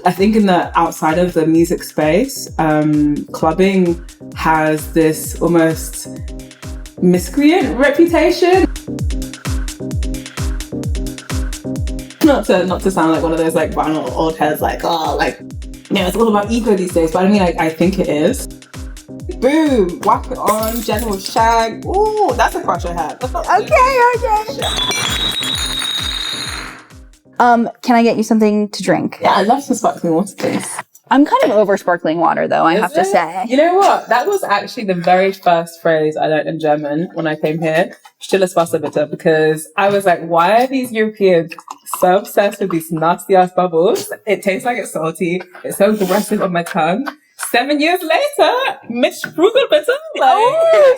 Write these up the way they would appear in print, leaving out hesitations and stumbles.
I think in the outside of the music space, clubbing has this almost miscreant reputation. Not to sound like one of those like brown old heads, like, oh, like, it's all about ego these days, but I mean, like, I think it is. Boom, whack it on, general shag. Ooh, that's a crush I had. Okay. Can I get you something to drink? Yeah, I love some sparkling water, please. I'm kind of over sparkling water, though, I have to say. You know what? That was actually the very first phrase I learned in German when I came here. Stilles Wasser bitte, because I was like, why are these Europeans so obsessed with these nasty ass bubbles? It tastes like it's salty. It's so aggressive on my tongue. 7 years later, mit Sprudel bitte.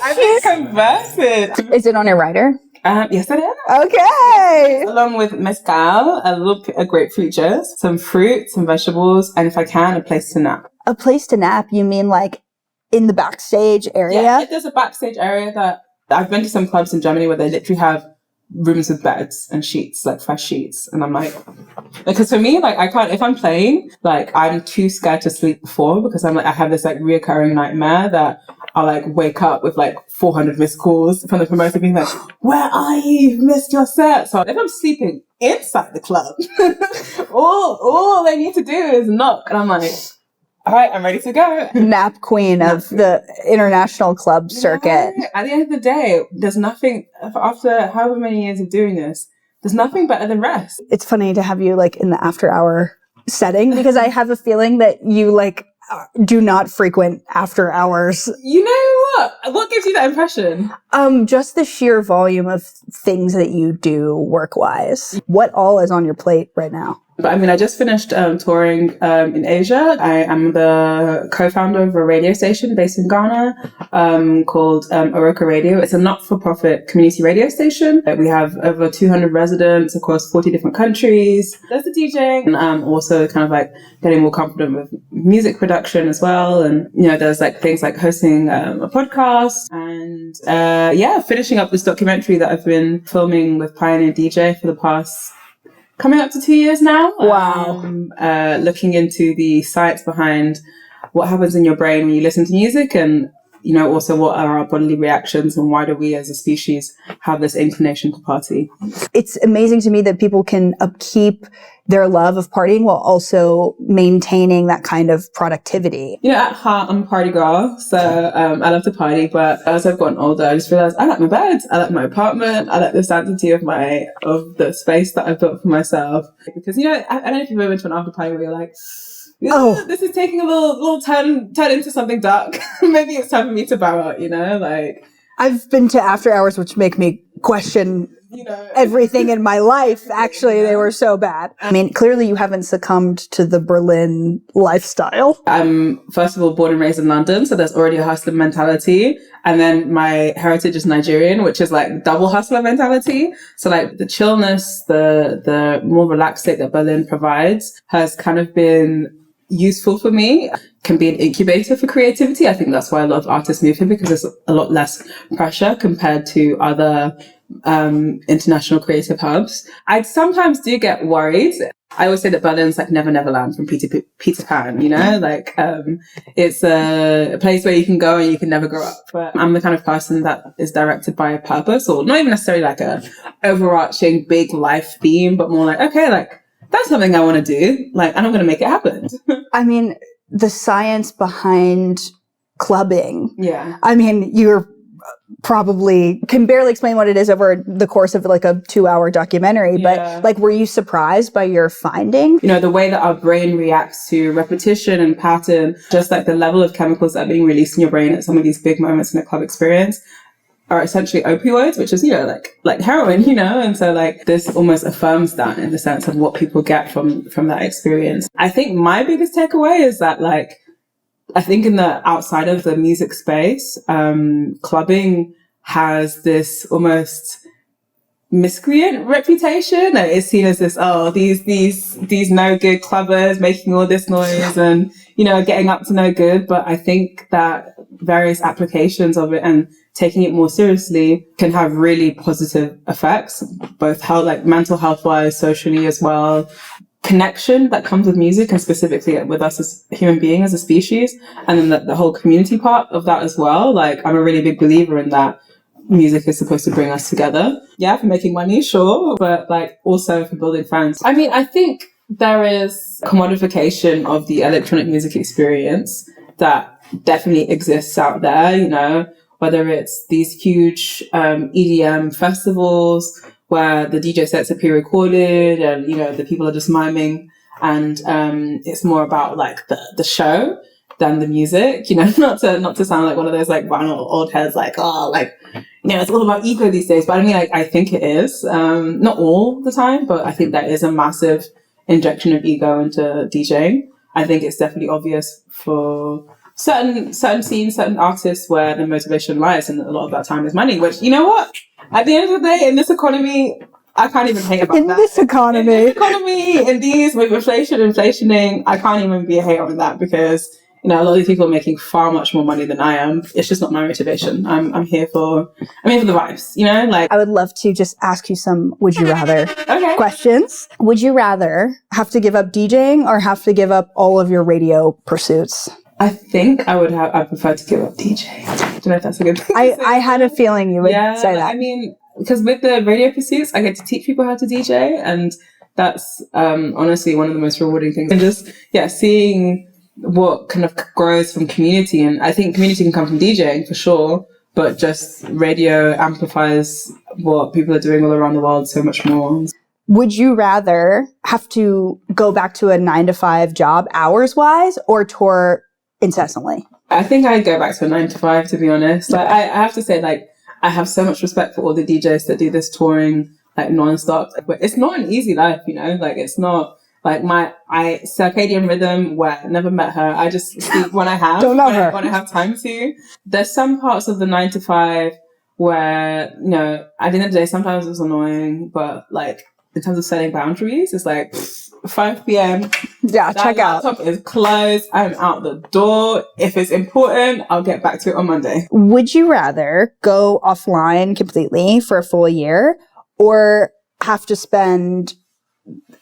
I've been converted. Is it on your rider? Yes, it is. Okay. Along with mezcal, a grapefruit juice, some fruit, some vegetables, and if I can, a place to nap. A place to nap? You mean like in the backstage area? Yeah, there's a backstage area that I've been to some clubs in Germany where they literally have rooms with beds and sheets, like fresh sheets. And I'm like, because for me, like, I can't, if I'm playing, like, I'm too scared to sleep before because I'm like, I have this like reoccurring nightmare that I'll like wake up with like 400 missed calls from the promoter being like, where are you? You've missed your set. So if I'm sleeping inside the club, all they need to do is knock. And I'm like, all right, I'm ready to go. Nap queen of the international club circuit. At the end of the day, there's nothing, after however many years of doing this, there's nothing better than rest. It's funny to have you like in the after hour setting because I have a feeling that you like do not frequent after hours. You know what? What gives you that impression? Just the sheer volume of things that you do work-wise. What all is on your plate right now? But I mean, I just finished touring in Asia. I am the co-founder of a radio station based in Ghana called Oroko Radio. It's a not-for-profit community radio station. We have over 200 residents across 40 different countries. There's the DJing, and I'm also kind of like getting more confident with music production as well. And, there's like things like hosting a podcast and, finishing up this documentary that I've been filming with Pioneer DJ for the past coming up to 2 years now. Wow. Looking into the science behind what happens in your brain when you listen to music and, also what are our bodily reactions and why do we as a species have this inclination to party. It's amazing to me that people can upkeep their love of partying while also maintaining that kind of productivity. At heart, I'm a party girl, so I love to party, but as I've gotten older, I just realized I like my bed, I like my apartment, I like the sanctity of the space that I've built for myself. Because, I don't know if you've ever been to an after party where you're like, this is taking a little turn into something dark. Maybe it's time for me to bow out, I've been to after hours, which make me question everything in my life. Actually, they were so bad. I mean, clearly you haven't succumbed to the Berlin lifestyle. I'm, first of all, born and raised in London, so there's already a hustler mentality. And then my heritage is Nigerian, which is like double hustler mentality. So like the chillness, the more relaxed state that Berlin provides has kind of been useful for me, can be an incubator for creativity. I think that's why a lot of artists move here because there's a lot less pressure compared to other international creative hubs. I sometimes do get worried. I always say that Berlin's like Never Land from Peter Pan, it's a place where you can go and you can never grow up. But I'm the kind of person that is directed by a purpose, or not even necessarily like a overarching big life theme, but more like, okay, like that's something I want to do, and I'm going to make it happen. I mean, the science behind clubbing. Yeah. I mean, you're probably can barely explain what it is over the course of like a 2-hour documentary, but were you surprised by your finding? The way that our brain reacts to repetition and pattern, just like the level of chemicals that are being released in your brain at some of these big moments in a club experience are essentially opioids, which is, like heroin, and so like this almost affirms that in the sense of what people get from that experience. I think my biggest takeaway is that I think in the outside of the music space, clubbing has this almost miscreant reputation. It's seen as this, these no good clubbers making all this noise and, getting up to no good. But I think that various applications of it and taking it more seriously can have really positive effects, both mental health wise, socially as well. connection that comes with music, and specifically with us as human beings, as a species, and then the whole community part of that as well. Like, I'm a really big believer in that. Music is supposed to bring us together. Yeah, for making money, sure, but like also for building fans. I mean, I think there is commodification of the electronic music experience that definitely exists out there, you know, whether it's these huge EDM festivals where the DJ sets are pre-recorded and, you know, the people are just miming, and it's more about like the show than the music, you know, not to sound like one of those like vinyl old heads, like, oh, like, you know, it's all about ego these days. But I mean, like, I think it is, not all the time, but I think that is a massive injection of ego into DJing. I think it's definitely obvious for certain scenes, certain artists where the motivation lies, and a lot of that time is money, which, you know what? At the end of the day, in this economy, I can't even hate about that. In this economy, in these, with inflationing, I can't even be a hater on that, because, you know, a lot of these people are making far much more money than I am. It's just not my motivation. I'm here for the vibes, you know? Like, I would love to just ask you some would you rather questions. Would you rather have to give up DJing or have to give up all of your radio pursuits? I think I prefer to give up DJing. I don't know if that's a good thing. I had a feeling you would say that. I mean, because with the radio pursuits, I get to teach people how to DJ, and that's honestly one of the most rewarding things. And just, seeing what kind of grows from community. And I think community can come from DJing for sure, but just radio amplifies what people are doing all around the world so much more. Would you rather have to go back to a 9-to-5 job hours wise or tour incessantly? I think I'd go back to a 9-to-5, to be honest. Like, I have to say, like, I have so much respect for all the DJs that do this touring, like, non-stop. But it's not an easy life, you know? Like, it's not... Like, my circadian rhythm, where I never met her, I just sleep when I have. Don't know her. When I have time to. There's some parts of the 9-to-5 where, you know, at the end of the day, sometimes it's annoying, but like, in terms of setting boundaries, it's like 5 p.m. Yeah, check out. Laptop is closed. I'm out the door. If it's important, I'll get back to it on Monday. Would you rather go offline completely for a full year or have to spend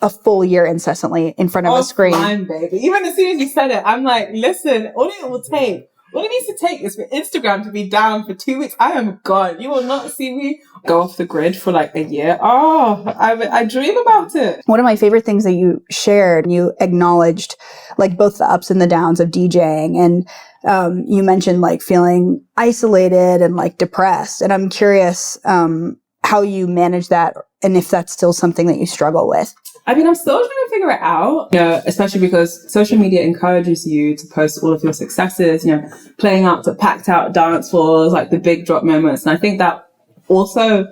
a full year incessantly in front of a screen? Offline, baby. Even as soon as you said it, I'm like, listen, all it needs to take is for Instagram to be down for 2 weeks. I am gone. You will not see me go off the grid for like a year. Oh, I dream about it. One of my favorite things that you shared, you acknowledged like both the ups and the downs of DJing. And you mentioned like feeling isolated and like depressed. And I'm curious how you manage that and if that's still something that you struggle with. I mean, I'm still trying to figure it out, you know, especially because social media encourages you to post all of your successes, you know, playing out to packed out dance floors, like the big drop moments. And I think that also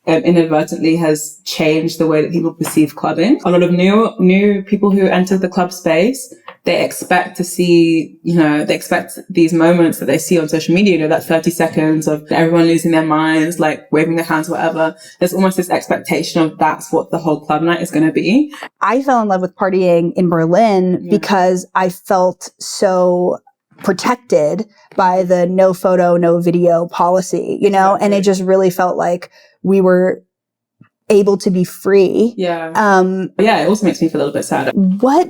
inadvertently has changed the way that people perceive clubbing. A lot of new people who enter the club space, they expect to see, you know, they expect these moments that they see on social media, you know, that 30 seconds of everyone losing their minds, like waving their hands, whatever. There's almost this expectation of that's what the whole club night is going to be. I fell in love with partying in Berlin because I felt so protected by the no photo, no video policy, you know, and it just really felt like we were able to be free. Yeah. It also makes me feel a little bit sad. What,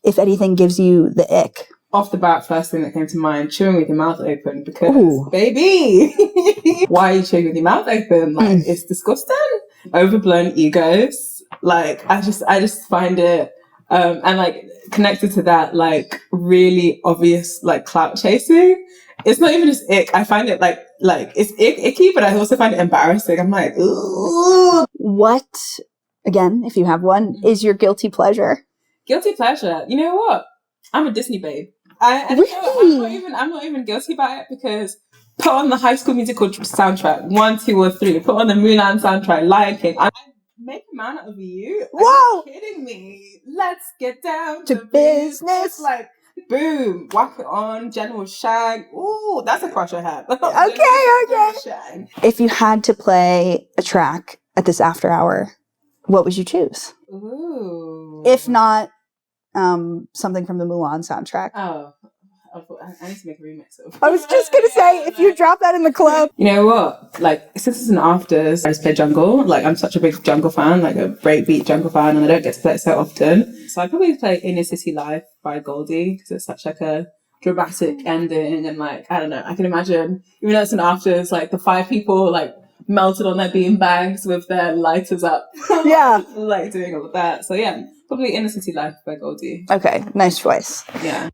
if anything, gives you the ick? Off the bat, first thing that came to mind, chewing with your mouth open, because, baby, why are you chewing with your mouth open? Like, it's disgusting. Overblown egos. Like, I just find it, and like, connected to that, like, really obvious, like, clout chasing. It's not even just ick. I find it like it's icky, but I also find it embarrassing. I'm like, ooh. What, again, if you have one, is your guilty pleasure? Guilty pleasure. You know what? I'm a Disney babe. Really? I'm not even guilty about it, because put on the High School Musical soundtrack, 1, 2, or 3. Put on the Mulan soundtrack, Lion King. I make a man out of you. Whoa! Are you kidding me? Let's get down to business. Like, boom, whack it on, General Shag. Ooh, that's a crush I have. Okay. If you had to play a track at this after hour, what would you choose? Ooh. If not something from the Mulan soundtrack. Oh, I need to make a remix of. I was just gonna say, if you drop that in the club. You know what? Like, since it's an afters, I just play jungle. Like, I'm such a big jungle fan, like a breakbeat jungle fan, and I don't get to play it so often. So I probably play Inner City Life by Goldie, because it's such like a dramatic ending, and like, I don't know, I can imagine, even though it's an afters, like the 5 people like melted on their bean bags with their lighters up. Yeah. Like doing all of that. So yeah, probably Inner City Life by Goldie. Okay, nice choice. Yeah.